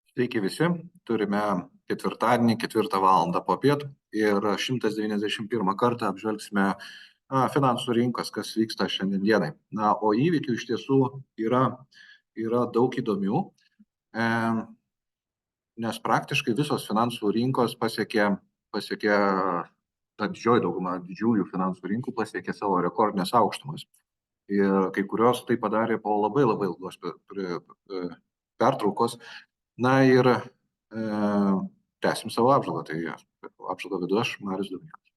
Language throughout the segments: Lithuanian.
Sveiki visi, turime ketvirtadienį, 4 valandą popiet ir 191 kartą apžvelgsime finansų rinkas, kas vyksta šiandien dienai. O įvykių iš tiesų yra daug įdomių, e, nes praktiškai visos finansų rinkos pasiekė ta didžioji dauguma didžiųjų finansų rinkų pasiekė savo rekordinės aukštumas. Ir kai kurios tai padarė po labai labai ilgos pertraukos. Na ir tęsim savo apžvalgą. Tai apžvalgą vedu aš, Marius Dubnikovas.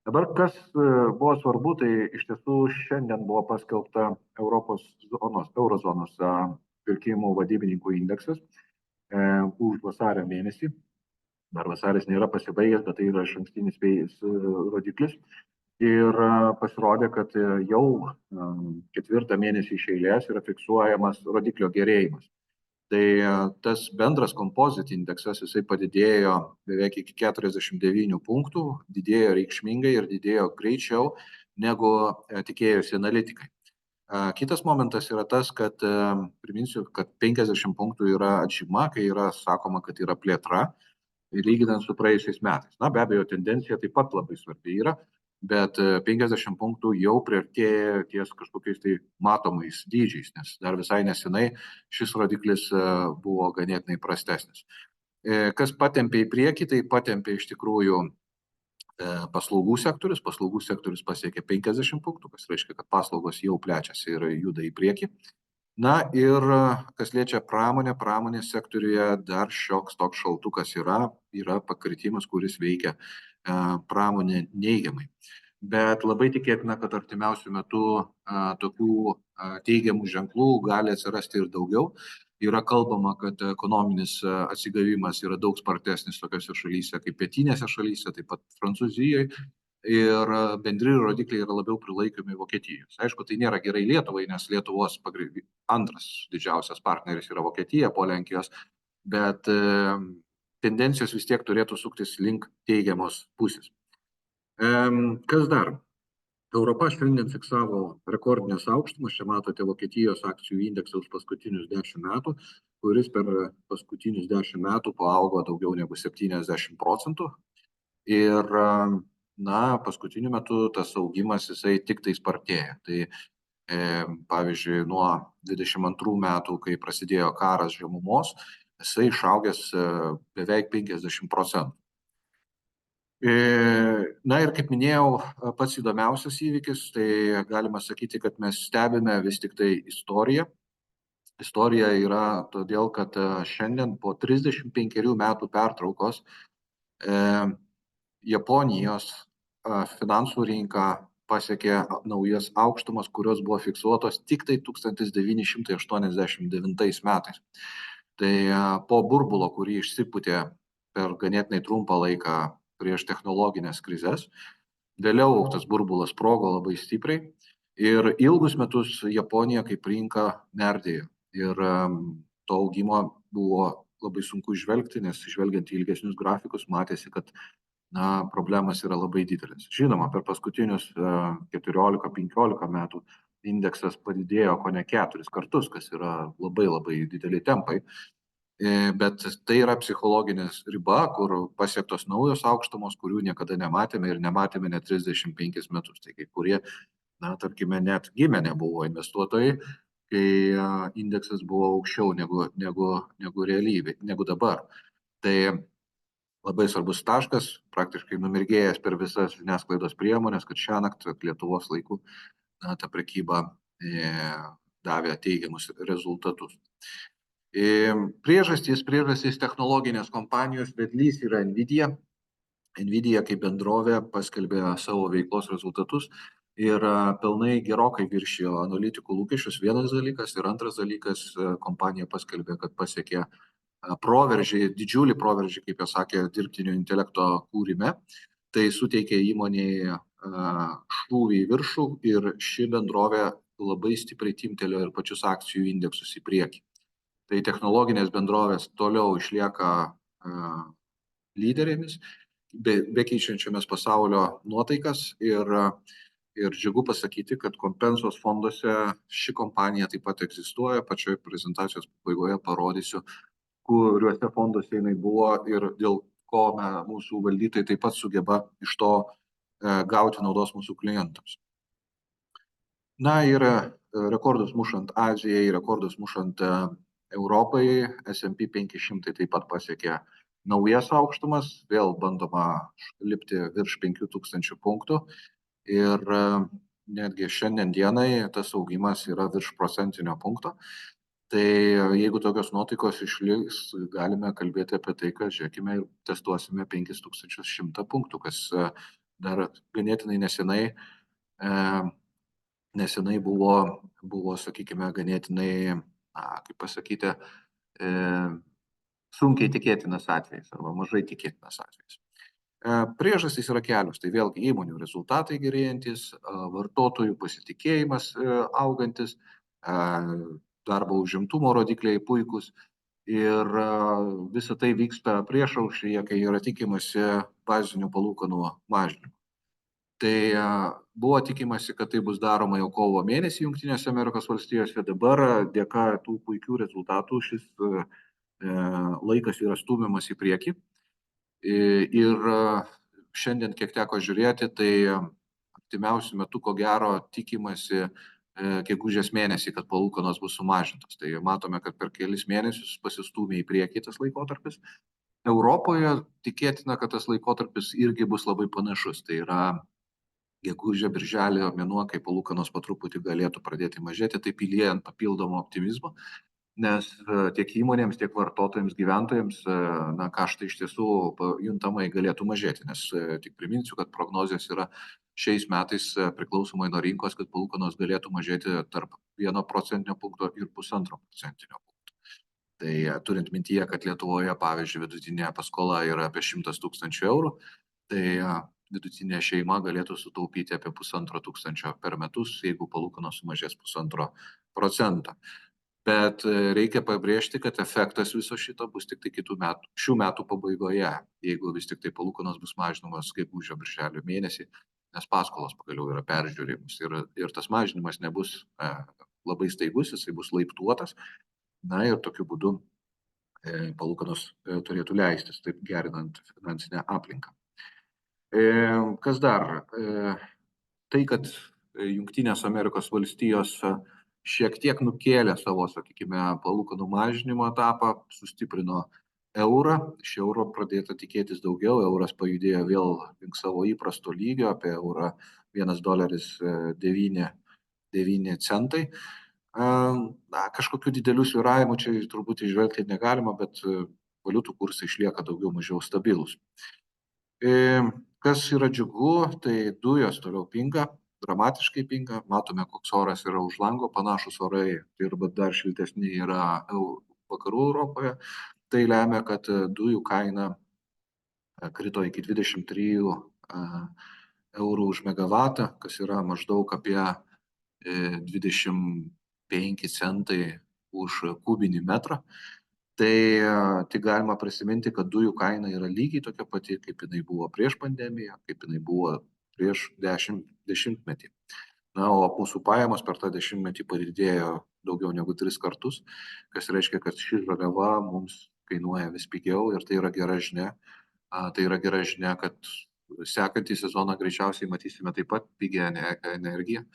Dabar kas buvo svarbu, tai iš tiesų šiandien buvo paskelbta eurozonos pirkimų vadybininkų indeksas už vasario mėnesį. Dar vasaris nėra pasibaigęs, bet tai yra išankstinis rodiklis. Ir pasirodė, kad jau ketvirtą mėnesį iš eilės yra fiksuojamas rodiklio gerėjimas. Tai tas bendras composite indeksas, jisai padidėjo beveik iki 49 punktų, didėjo reikšmingai ir didėjo greičiau negu tikėjosi analitikai. Kitas momentas yra tas, kad priminsiu, kad 50 punktų yra atžyma, kai yra sakoma, kad yra plėtra, lyginant su praėjusiais metais. Na, be abejo, tendencija taip pat labai svarbi yra, bet 50 punktų jau priartėja ties kažkokiais tai matomais dydžiais, nes dar visai nesenai šis rodiklis buvo ganėtinai prastesnis. Kas patempė į priekį, tai patempė iš tikrųjų paslaugų sektorius. Paslaugų sektorius pasiekė 50 punktų, kas reiškia, kad paslaugos jau plečiasi ir juda į priekį. Na ir kas liečia pramonės sektoriuje dar šioks toks šaltukas yra pakritimas, kuris veikia pramonę neigiamai. Bet labai tikėtina, kad artimiausių metų tokių teigiamų ženklų gali atsirasti ir daugiau. Yra kalbama, kad ekonominis atsigavimas yra daug spartesnis tokiose šalyse kaip pietinėse šalyse, taip pat Prancūzijoje. Ir bendri rodikliai yra labiau prilaikomi Vokietijos. Aišku, tai nėra gerai Lietuvai, nes Lietuvos antras didžiausias partneris yra Vokietija po Lenkijos, bet tendencijos vis tiek turėtų suktis link teigiamos pusės. Kas dar? Europa šiandien fiksavo rekordinės aukštumas, čia matote Vokietijos akcijų indeksą už paskutinius 10 metų, kuris per paskutinius 10 metų paaugo daugiau negu 70%. Ir paskutiniu metu tas augimas jisai tik tai spartėja. Tai pavyzdžiui, nuo 22 metų, kai prasidėjo karas žemumos, jisai išaugęs beveik 50%. Na ir kaip minėjau, pats įdomiausias įvykis, tai galima sakyti, kad mes stebime vis tik tai istoriją. Istorija yra todėl, kad šiandien po 35 metų pertraukos Japonijos finansų rinka pasiekė naujas aukštumas, kurios buvo fiksuotos tik tai 1989 metais. Tai po burbulo, kurį išsipūtė per ganėtinai trumpą laiką prieš technologinės krizes, vėliau tas burbulas sprogo labai stipriai ir ilgus metus Japonija kaip rinka merdėjo. Ir to augimo buvo labai sunku žvelgti, nes žvelgiant į ilgesnius grafikus matėsi, kad problemas yra labai didelis. Žinoma, per paskutinius 14-15 metų indeksas padidėjo kone 4 kartus, kas yra labai labai dideli tempai. Bet tai yra psichologinės riba, kur pasiektos naujos aukštumos, kurių niekada nematėme ir nematėme net 35 metus. Tai kai kurie, tarkime, net gimę nebuvo investuotojai, kai indeksas buvo aukščiau negu realybė, negu dabar. Tai labai svarbus taškas, praktiškai numirgėjęs per visas žiniasklaidos priemonės, kad šiąnakt Lietuvos laiku ta prekyba davė teigiamus rezultatus. Priežastys technologinės kompanijos vedlys yra Nvidia. Nvidia kaip bendrovė paskelbė savo veiklos rezultatus ir pelnai gerokai viršijo analitikų lūkesčius, vienas dalykas, ir antras dalykas, kompanija paskelbė, kad pasiekė didžiulį proveržį, kaip jau sakė, dirbtinio intelekto kūrime. Tai suteikė įmonėje šūvį į viršų ir ši bendrovė labai stipriai timtelėjo ir pačius akcijų indeksus į priekį. Tai technologinės bendrovės toliau išlieka lyderėmis, bekeičiančiomis pasaulio nuotaikas ir džiugu pasakyti, kad Kompensos fonduose ši kompanija taip pat egzistuoja. Pačioje prezentacijos pabaigoje parodysiu kuriuose fonduose jinai buvo ir dėl ko mūsų valdytojai taip pat sugeba iš to gauti naudos mūsų klientams. Na ir rekordus mušant Azijai, rekordus mušant Europai, S&P 500 taip pat pasiekė naujas aukštumas, vėl bandoma lipti virš 5000 punktų ir netgi šiandien dienai tas augimas yra virš procentinio punkto. Tai jeigu tokios nuotaikos išliks, galime kalbėti apie tai, kad žiūrėkime ir testuosime 5100 punktų, kas dar ganėtinai nesenai buvo, sakykime, ganėtinai, kaip pasakyti, sunkiai tikėtinas atvejis arba mažai tikėtinas atvejis. Priežastys yra kelios, tai vėlgi įmonių rezultatai gerėjantis, vartotojų pasitikėjimas augantis, darbo užimtumo rodikliai puikus ir visa tai vyksta priešaušryje, kai yra tikimasi bazinių palūkanų mažinimo. Tai buvo tikimasi, kad tai bus daroma jau kovo mėnesį Jungtinėse Amerikos valstijose, dabar dėka tų puikių rezultatų šis laikas yra stumiamas į priekį. Ir šiandien, kiek teko žiūrėti, tai artimiausių metų, ko gero, tikimasi gegužės mėnesį, kad palūkanos bus sumažintos. Tai matome, kad per kelis mėnesius pasistūmė į priekį tas laikotarpis. Europoje tikėtina, kad tas laikotarpis irgi bus labai panašus. Tai yra gegužė, birželio mėnuo, kai palūkanos po truputį galėtų pradėti mažėti, taip įliejant papildomą optimizmą, nes tiek įmonėms, tiek vartotojams, gyventojams kaštai iš tiesų juntamai galėtų mažėti, nes tik priminsiu, kad prognozijos yra šiais metais priklausomai nuo rinkos, kad palūkanos galėtų mažėti tarp 1 procentinio punkto ir 1,5 procentinio punkto. Tai turint mintyje, kad Lietuvoje, pavyzdžiui, vidutinė paskola yra apie 100 000 eurų, tai vidutinė šeima galėtų sutaupyti apie 1,5 tūkstančio per metus, jeigu palūkanos sumažės 1,5%. Bet reikia pabrėžti, kad efektas viso šito bus tik tai šių metų pabaigoje, jeigu vis tik tai palūkanos bus mažinamos gegužio birželio mėnesį, nes paskolos pagaliau yra peržiūrimus ir tas mažinimas nebus labai staigus, jisai bus laiptuotas, ir tokiu būdu palūkanos turėtų leistis, taip gerinant finansinę aplinką. Kas dar? Tai, kad Jungtinės Amerikos valstijos šiek tiek nukėlė savo, sakykime, palūkanų mažinimo etapą, sustiprino eurą, iš euro pradėta tikėtis daugiau, euras pajudėjo vėl link savo įprasto lygio, apie eurą $1,09 centai. Kažkokių didelių svyravimų čia turbūt išvelgti negalima, bet valiutų kursai išlieka daugiau mažiau stabilus. Kas yra džiugu, tai dujos toliau pinga, dramatiškai pinga, matome, koks oras yra už lango, panašus orai ir dar šiltesni yra vakarų Europoje. Tai lemia, kad dujų kaina krito iki 23 eurų už megavatą, kas yra maždaug apie 25 centai už kubinį metrą. Tai tik galima prisiminti, kad dujų kaina yra lygiai tokia pati, kaip jinai buvo prieš pandemiją, kaip jinai buvo prieš dešimtmetį. O mūsų pajamos per tą dešimtmetį padidėjo daugiau negu 3 kartus, kas reiškia, kad ši žaliava mums kainuoja vis pigiau ir tai yra gera žinia. Tai yra gera žinia, kad sekantį sezoną greičiausiai matysime taip pat pigią energiją.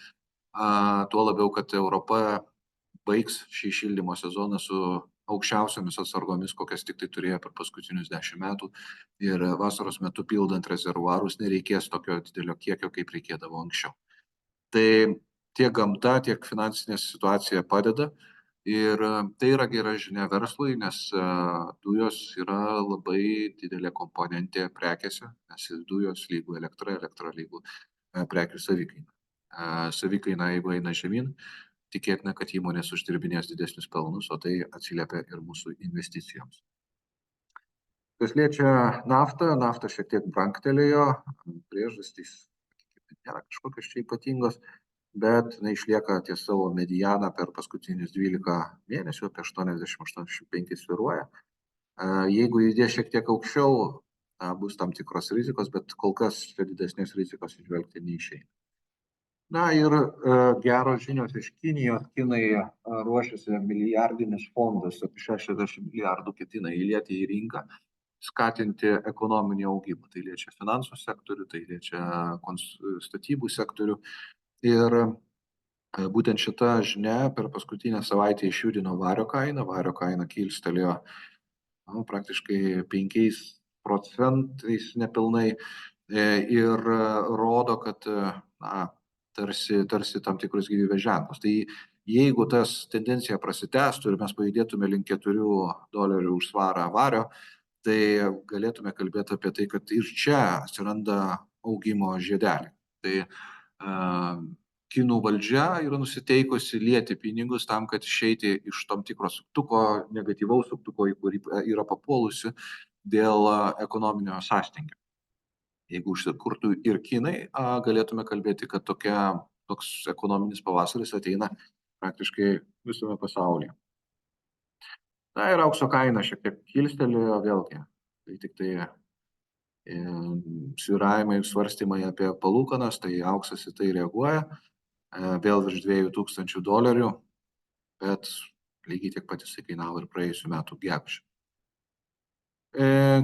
Tuo labiau, kad Europa baigs šį šildymo sezoną su aukščiausiomis atsargomis, kokias tik tai turėjo per paskutinius 10 metų. Ir vasaros metu pildant rezervuarus nereikės tokio didelio kiekio, kaip reikėdavo anksčiau. Tai tiek gamta, tiek finansinė situacija padeda. Ir tai yra gera žinia verslui, nes dujos yra labai didelė komponentė prekėse, nes dujos lygų elektra, elektra lygų prekių savikaina. Savikaina, jeigu eina žemyn, tikėtina, kad įmonės uždirbinės didesnius pelnus, o tai atsiliepia ir mūsų investicijoms. Kas liečia naftą, nafta šiek tiek brangtelėjo, priežastys nėra kažkokios čia ypatingos, bet jinai išlieka ties savo medianą per paskutinius 12 mėnesių, apie 80-85 svyruoja. Jeigu judės šiek tiek aukščiau, bus tam tikros rizikos, bet kol kas čia didesnės rizikos išvelgti neišeina. Na ir geros žinios iš Kinijos. Kinai ruošiasi milijardinis fondas, apie 60 milijardų ketina įlieti į rinką, skatinti ekonominį augimą. Tai liečia finansų sektorių, tai liečia statybų sektorių. Ir būtent šita žinia per paskutinę savaitę išjudino vario kainą. Vario kaina kilstelėjo praktiškai 5% nepilnai ir rodo, kad tarsi tam tikrus gyvybės ženklus. Tai jeigu tas tendencija prasitęstų ir mes pajudėtume link $4 už svarą vario, tai galėtume kalbėti apie tai, kad ir čia atsiranda augimo žiedeliai. Tai kinų valdžia yra nusiteikusi lieti pinigus tam, kad išeiti iš tam tikro suktuko, negatyvaus suktuko, į kurį yra papuolusi dėl ekonominio sąstingio. Jeigu užsikurtų ir kinai, galėtume kalbėti, kad toks ekonominis pavasaris ateina praktiškai visame pasaulyje. Na ir aukso kaina šiek tiek kilstelėjo vėlgi. Tai tik tai svyravimai ir svarstymai apie palūkanas, tai auksas į tai reaguoja, vėl virš $2,000, bet lygiai tiek pat jisai kainavo ir praėjusių metų gegužę.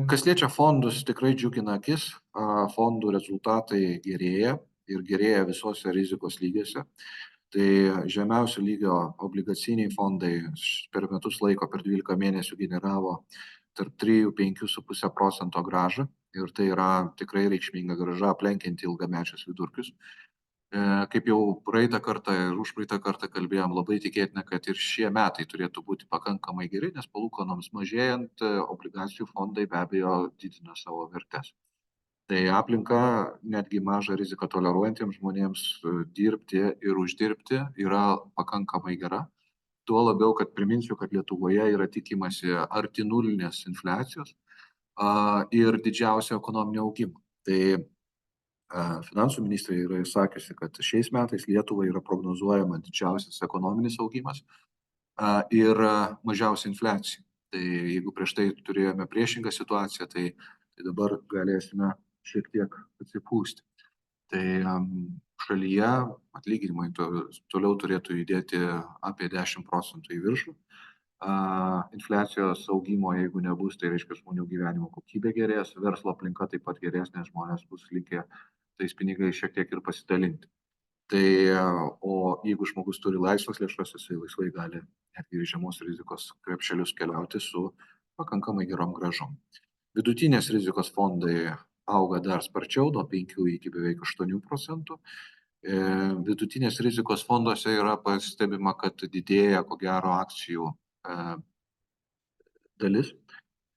Kas liečia fondus, tikrai džiugina akis, fondų rezultatai gerėja ir gerėja visose rizikos lygiuose. Tai žemiausio lygio obligaciniai fondai per metus laiko per 12 mėnesių generavo tarp 3–5,5% grąžą ir tai yra tikrai reikšminga grąža, aplenkianti ilgamečius vidurkius. Kaip jau praeitą kartą ir užpraeitą kartą kalbėjom, labai tikėtina, kad ir šie metai turėtų būti pakankamai geri, nes palūkanoms mažėjant obligacijų fondai be abejo didina savo vertes. Tai aplinka netgi mažą riziką toleruojantiems žmonėms dirbti ir uždirbti yra pakankamai gera. Tuo labiau, kad priminsiu, kad Lietuvoje yra tikimasi arti nulinės infliacijos ir didžiausio ekonominio augimo. Tai finansų ministrė yra sakiusi, kad šiais metais Lietuvai yra prognozuojama didžiausias ekonominis augimas ir mažiausia infliacija. Tai jeigu prieš tai turėjome priešingą situaciją, tai dabar galėsime šiek tiek atsipūsti. Tai šalyje atlyginimai toliau turėtų judėti apie 10% į viršų. Infliacijos augimo, jeigu nebus, tai reiškia žmonių gyvenimo kokybė gerės, verslo aplinka taip pat gerės, nes žmonės bus linkę tais pinigais šiek tiek ir pasidalinti. Tai, o jeigu žmogus turi laisvas lėšas, jisai laisvai gali netgi ir žemos rizikos krepšelius keliauti su pakankamai gerom grąžom. Vidutinės rizikos fondai auga dar sparčiau, nuo 5 iki beveik 8%. Vidutinės rizikos fonduose yra pastebima, kad didėja ko gero akcijų dalis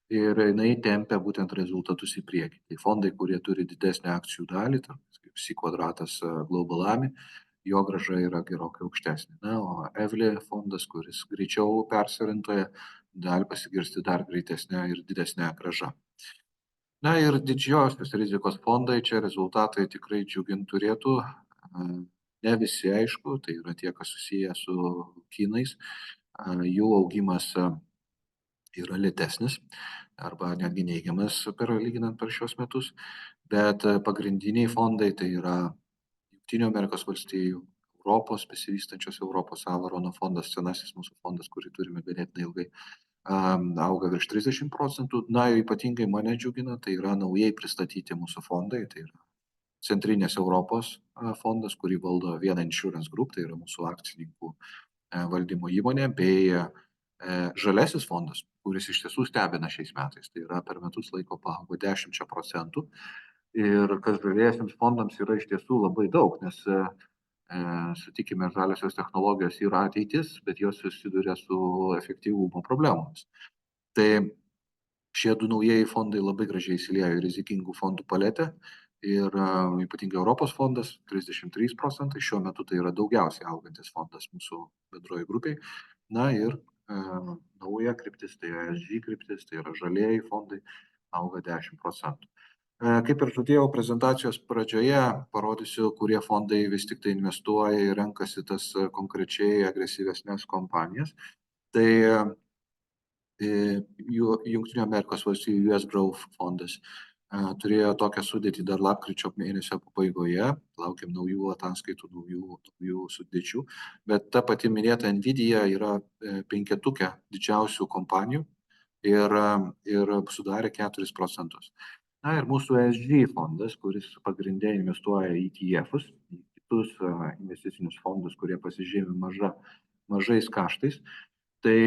ir jinai tempia būtent rezultatus į priekį. Tai fondai, kurie turi didesnę akcijų dalį, kaip Psi kvadratas Globalami, jo grąža yra gerokai aukštesnė. Na, o Evli fondas, kuris greičiau persiorientuoja, gali pasigirsti dar greitesnė ir didesnė grąža. Na ir didžiosios rizikos fondai, čia rezultatai tikrai džiugint turėtų. Ne visi, aišku, tai yra tie, kas susiję su kinais. Jų augimas yra lėtesnis arba netgi neigiamas lyginant per šios metus, bet pagrindiniai fondai tai yra Jungtinių Amerikos valstijų, Europos, besivystančios Europos Avarono fondas, senasis mūsų fondas, kurį turime ganėtinai ilgai, auga virš 30%. Na, ypatingai mane džiugina, tai yra naujai pristatyti mūsų fondai, tai yra Centrinės Europos fondas, kurį valdo Vienna Insurance Group, tai yra mūsų akcininkų valdymo įmonė, bei žalesis fondas, kuris iš tiesų stebina šiais metais, tai yra per metus laiko paaugo 10%. Ir kas žaliesiems fondams yra iš tiesų labai daug, nes sutikime, žaliosios technologijos yra ateitis, bet jos susiduria su efektyvumo problemomis. Tai šie du naujieji fondai labai gražiai įsiliejo į rizikingų fondų paletę ir ypatingai Europos fondas 33%, šiuo metu tai yra daugiausiai augantis fondas mūsų bendroji grupiai. Na ir nauja kryptis, tai ESG kryptis, tai yra žalieji fondai, auga 10%. Kaip ir žadėjau prezentacijos pradžioje, parodysiu, kurie fondai vis tik tai investuoja ir renkasi tas konkrečiai agresyvesnės kompanijas. Tai Jungtinių Amerikos valstijų US Growth fondas turėjo tokią sudėtį dar lapkričio mėnesio pabaigoje, laukiam naujų ataskaitų, naujų sudėčių, bet ta pati minėta Nvidia yra penketuke didžiausių kompanijų ir sudarė 4%. Na ir mūsų ESG fondas, kuris pagrindė investuoja į ETF-us, į kitus investicinius fondus, kurie pasižymi mažais kaštais, tai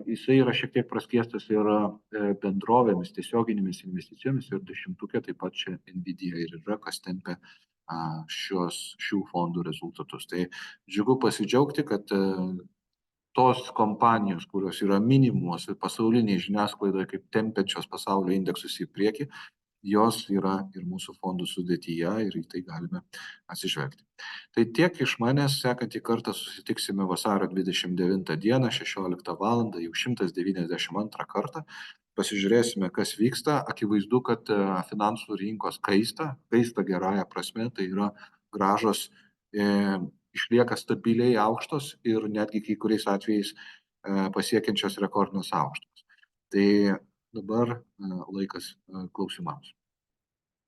jisai yra šiek tiek praskiestas ir bendrovėmis, tiesioginėmis investicijomis ir 10-uke taip pat čia Nvidia ir yra, kas tempia šių fondų rezultatus. Tai džiugu pasidžiaugti, kad tos kompanijos, kurios yra minimos pasaulinėje žiniasklaidoje kaip tempiančios pasaulio indeksus į priekį, jos yra ir mūsų fondų sudėtyje ir į tai galime atsižvelgti. Tai tiek iš manęs, sekantį kartą susitiksime vasario 29 dieną, 16 val. Jau 192 kartą. Pasižiūrėsime, kas vyksta. Akivaizdu, kad finansų rinkos kaista gerąją prasme, tai yra grąžos išlieka stabiliai aukštos ir netgi kai kuriais atvejais pasiekiančios rekordinius aukštus. Tai dabar laikas klausimams.